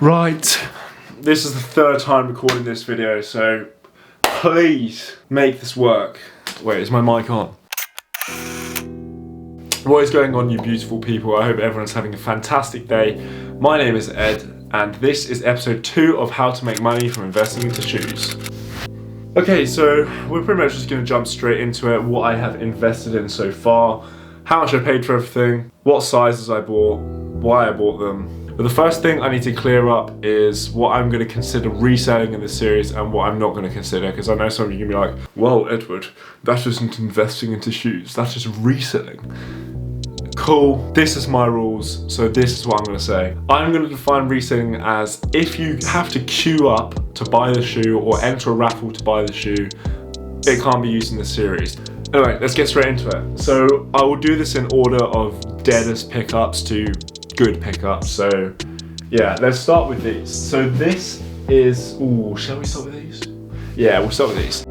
Right, this is the third time recording this video, so please make this work. Wait, is my mic on? What is going on, you beautiful people? I hope everyone's having a fantastic day. My name is Ed, and this is episode 2 of how to make money from investing into shoes. Okay, so we're pretty much just going to jump straight into it. What I have invested in so far, how much I paid for everything, what sizes I bought, why I bought them. But the first thing I need to clear up is what I'm going to consider reselling in this series and what I'm not going to consider, because I know some of you are going to be like, well, Edward, that isn't investing into shoes, that's just reselling. Cool, this is my rules, so this is what I'm going to say. I'm going to define reselling as if you have to queue up to buy the shoe or enter a raffle to buy the shoe, it can't be used in this series. Anyway, let's get straight into it. So I will do this in order of deadest pickups to good pickups. So yeah, let's start with these. So this is, shall we start with these? Yeah, we'll start with these.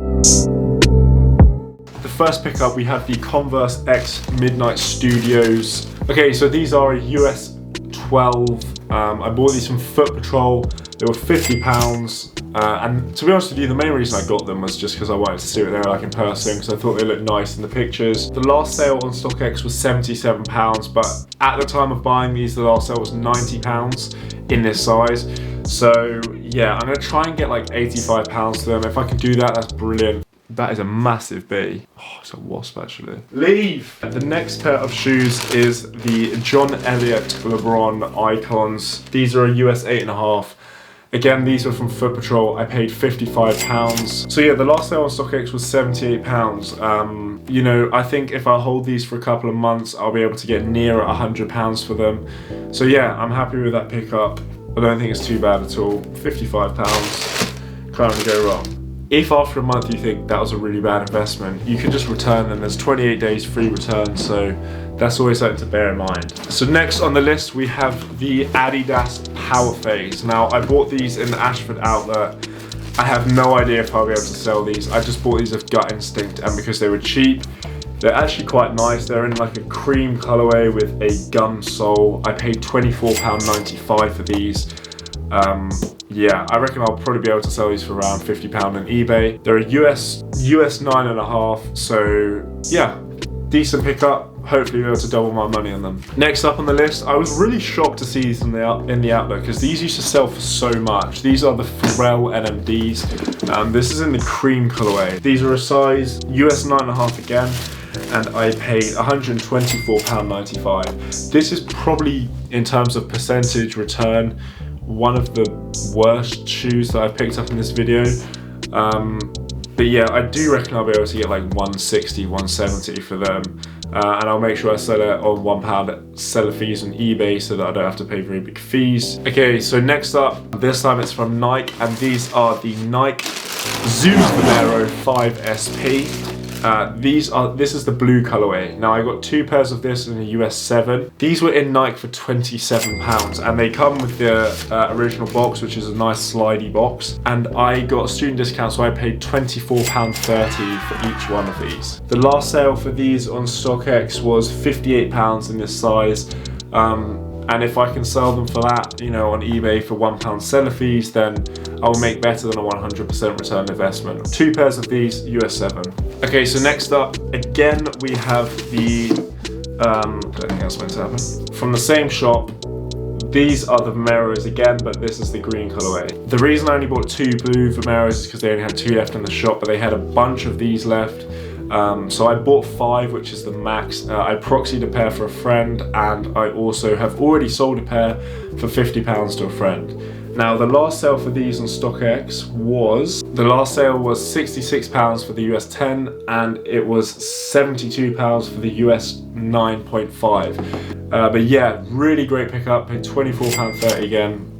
The first pickup, we have the Converse X Midnight Studios. Okay, so these are a US 12. I bought these from Foot Patrol. They were £50. And to be honest with you, the main reason I got them was just because I wanted to see what they were like in person, because I thought they looked nice in the pictures. The last sale on StockX was £77, but at the time of buying these, the last sale was £90 in this size. So yeah, I'm going to try and get like £85 for them. If I can do that, that's brilliant. That is a massive B. Oh, it's a wasp actually. Leave! The next pair of shoes is the John Elliott LeBron Icons. These are a US 8.5. Again, these were from Foot Patrol. I paid £55. So yeah, the last sale on StockX was £78. You know, I think if I hold these for a couple of months, I'll be able to get near £100 for them. So yeah, I'm happy with that pickup. I don't think it's too bad at all. £55, can't really go wrong. If after a month you think that was a really bad investment, you can just return them. There's 28 days free return, so that's always something to bear in mind. So next on the list, we have the Adidas Power Phase. Now, I bought these in the Ashford outlet. I have no idea if I'll be able to sell these. I just bought these of gut instinct, and because they were cheap, they're actually quite nice. They're in like a cream colorway with a gum sole. I paid £24.95 for these. Yeah, I reckon I'll probably be able to sell these for around £50 on eBay. They're a US 9.5, so yeah, decent pickup. Hopefully be able to double my money on them. Next up on the list, I was really shocked to see these in the outlet, because these used to sell for so much. These are the Pharrell NMDs. This is in the cream colorway. These are a size US 9.5 again, and I paid £124.95. This is probably, in terms of percentage return, one of the worst shoes that I've picked up in this video. But yeah, I do reckon I'll be able to get like 160, 170 for them. And I'll make sure I sell it on £1 seller fees on eBay so that I don't have to pay very big fees. Okay, so next up, this time it's from Nike, and these are the Nike Zoom Vomero 5 SP. This is the blue colorway. Now I got 2 pairs of this in a US 7. These were in Nike for £27, and they come with the original box, which is a nice slidey box. And I got a student discount, so I paid £24.30 for each one of these. The last sale for these on StockX was £58 in this size. And if I can sell them for that, you know, on eBay for £1 seller fees, then I'll make better than a 100% return investment. 2 pairs of these, US 7. Okay, so next up, again, we have the, I don't think that's meant to happen. From the same shop, these are the Vomeros again, but this is the green colorway. The reason I only bought 2 blue Vomeros is because they only had 2 left in the shop, but they had a bunch of these left. So I bought 5, which is the max. I proxied a pair for a friend, and I also have already sold a pair for £50 to a friend. Now the last sale for these on StockX was £66 for the US 10, and it was £72 for the US 9.5. But yeah, really great pickup. Paid £24.30 again.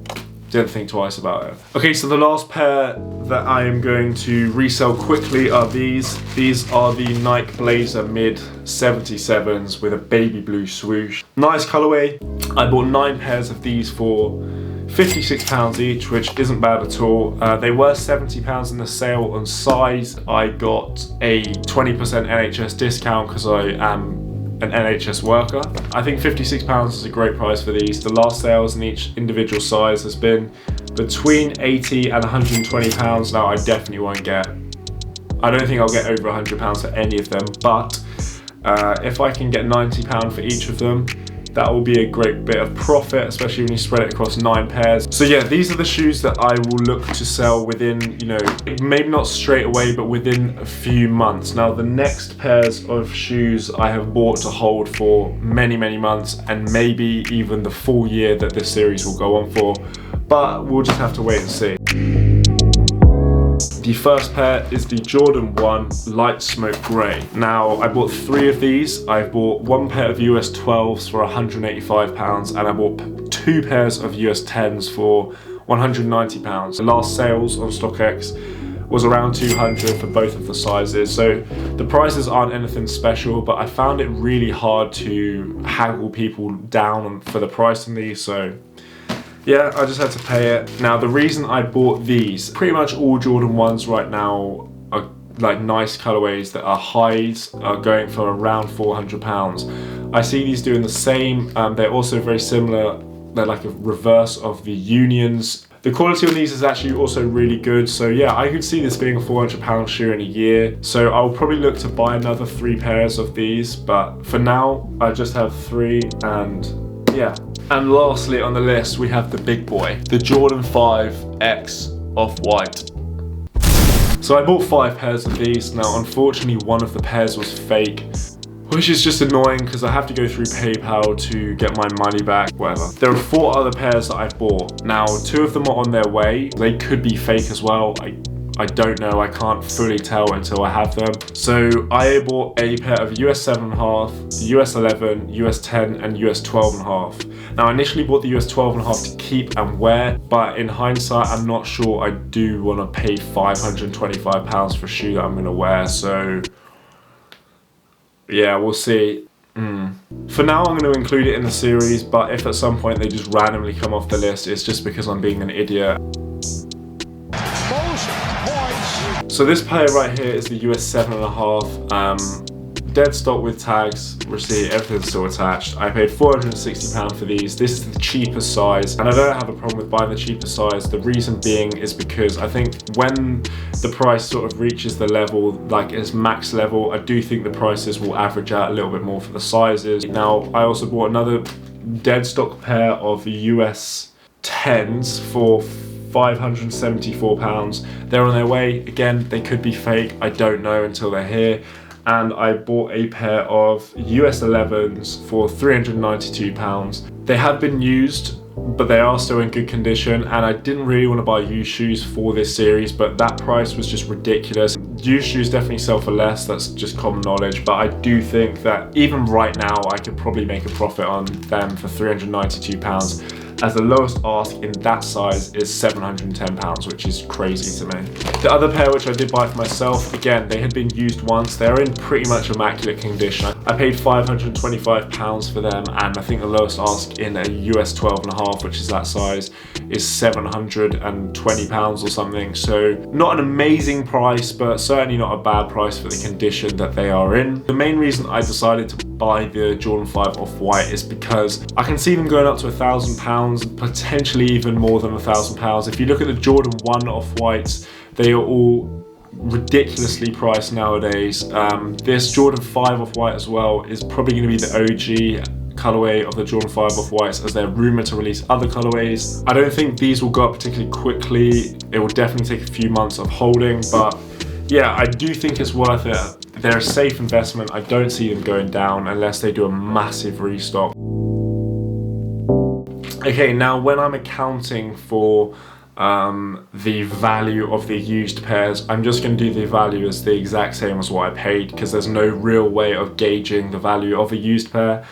Didn't think twice about it. Okay, so the last pair that I am going to resell quickly are these. These are the Nike Blazer Mid 77s with a baby blue swoosh. Nice colorway. I bought 9 pairs of these for £56 each, which isn't bad at all. They were £70 in the sale on size. I got a 20% NHS discount because I am an NHS worker. I think £56 is a great price for these. The last sales in each individual size has been between £80 and £120. Now I definitely won't get, I don't think I'll get over £100 for any of them, but if I can get £90 for each of them, that will be a great bit of profit, especially when you spread it across 9 pairs. So yeah, these are the shoes that I will look to sell within, you know, maybe not straight away, but within a few months. Now, the next pairs of shoes I have bought to hold for many, many months, and maybe even the full year that this series will go on for, but we'll just have to wait and see. The first pair is the Jordan 1 Light Smoke Grey. Now, I bought 3 of these. I bought 1 pair of US 12s for £185, and I bought 2 pairs of US 10s for £190. The last sales on StockX was around 200 for both of the sizes, so the prices aren't anything special, but I found it really hard to haggle people down for the price on these, so yeah, I just had to pay it. Now, the reason I bought these, pretty much all Jordan 1s right now are like nice colorways that are highs, are going for around £400. I see these doing the same. They're also very similar. They're like a reverse of the Unions. The quality on these is actually also really good. So yeah, I could see this being a £400 shoe in a year. So I'll probably look to buy another 3 pairs of these. But for now, I just have 3, and yeah. And lastly on the list, we have the big boy, the Jordan 5 X Off-White. So I bought 5 pairs of these. Now, unfortunately, one of the pairs was fake, which is just annoying because I have to go through PayPal to get my money back, whatever. There are 4 other pairs that I've bought. Now, 2 of them are on their way. They could be fake as well. I don't know, I can't fully tell until I have them. So I bought a pair of US 7.5, US 11, US 10 and US 12.5. Now I initially bought the US 12.5 to keep and wear, but in hindsight I'm not sure I do want to pay £525 for a shoe that I'm going to wear, so yeah, we'll see. For now I'm going to include it in the series, but if at some point they just randomly come off the list, it's just because I'm being an idiot. So this pair right here is the US 7.5, dead stock with tags, receipt, everything's still attached. I paid £460 for these. This is the cheapest size, and I don't have a problem with buying the cheapest size. The reason being is because I think when the price sort of reaches the level, like its max level, I do think the prices will average out a little bit more for the sizes. Now, I also bought another dead stock pair of US 10s for £574. They're on their way. Again, they could be fake. I don't know until they're here. And I bought a pair of US 11s for £392. They have been used, but they are still in good condition, and I didn't really want to buy used shoes for this series, but that price was just ridiculous. Used shoes definitely sell for less, that's just common knowledge, but I do think that even right now I could probably make a profit on them for £392, as the lowest ask in that size is £710, which is crazy to me. The other pair which I did buy for myself, again, they had been used once. They're in pretty much immaculate condition. I paid £525 for them, and I think the lowest ask in a US 12.5, which is that size, is £720 or something. So not an amazing price, but certainly not a bad price for the condition that they are in. The main reason I decided to buy the Jordan 5 Off-White is because I can see them going up to £1,000, potentially even more than £1,000. If you look at the Jordan 1 Off-Whites, they are all ridiculously priced nowadays. This Jordan 5 Off-White as well is probably going to be the OG colorway of the Jordan 5 Off-Whites, as they're rumored to release other colorways. I don't think these will go up particularly quickly. It will definitely take a few months of holding, but yeah, I do think it's worth it. They're a safe investment. I don't see them going down unless they do a massive restock. Okay, now when I'm accounting for the value of the used pairs, I'm just going to do the value as the exact same as what I paid, because there's no real way of gauging the value of a used pair.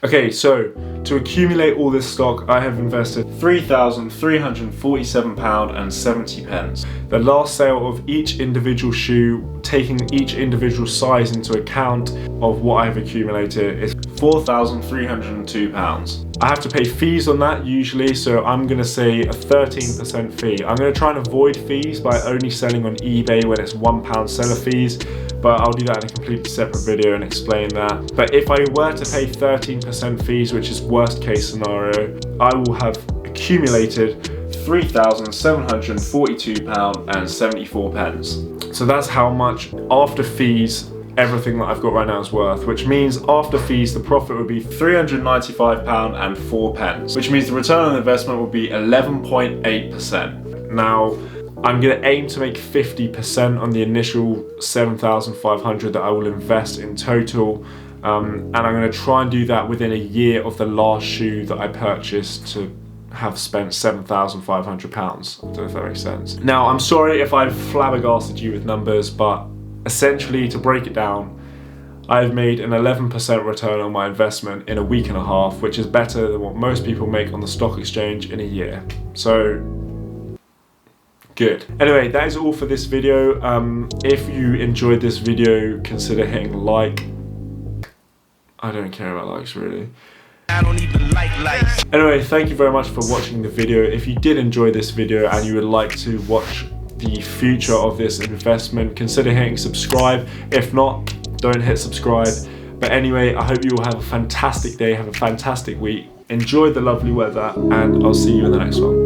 Okay, so to accumulate all this stock, I have invested £3,347.70. The last sale of each individual shoe, taking each individual size into account of what I've accumulated, is £4,302. I have to pay fees on that usually, so I'm going to say a 13% fee. I'm going to try and avoid fees by only selling on eBay when it's £1 seller fees, but I'll do that in a completely separate video and explain that. But if I were to pay 13% fees, which is worst case scenario, I will have accumulated £3,742.74. So that's how much after fees everything that I've got right now is worth, which means after fees the profit would be £395.04, which means the return on investment will be 11.8%. Now, I'm going to aim to make 50% on the initial 7,500 that I will invest in total, and I'm going to try and do that within a year of the last shoe that I purchased to have spent £7,500. I don't know if that makes sense. Now, I'm sorry if I've flabbergasted you with numbers, but essentially, to break it down, I've made an 11% return on my investment in a week and a half, which is better than what most people make on the stock exchange in a year. So, good. Anyway, that is all for this video. If you enjoyed this video, consider hitting like. I don't care about likes, really. I don't even like likes. Anyway, thank you very much for watching the video. If you did enjoy this video and you would like to watch the future of this investment, consider hitting subscribe. If not, don't hit subscribe. But anyway, I hope you all have a fantastic day, have a fantastic week, enjoy the lovely weather, and I'll see you in the next one.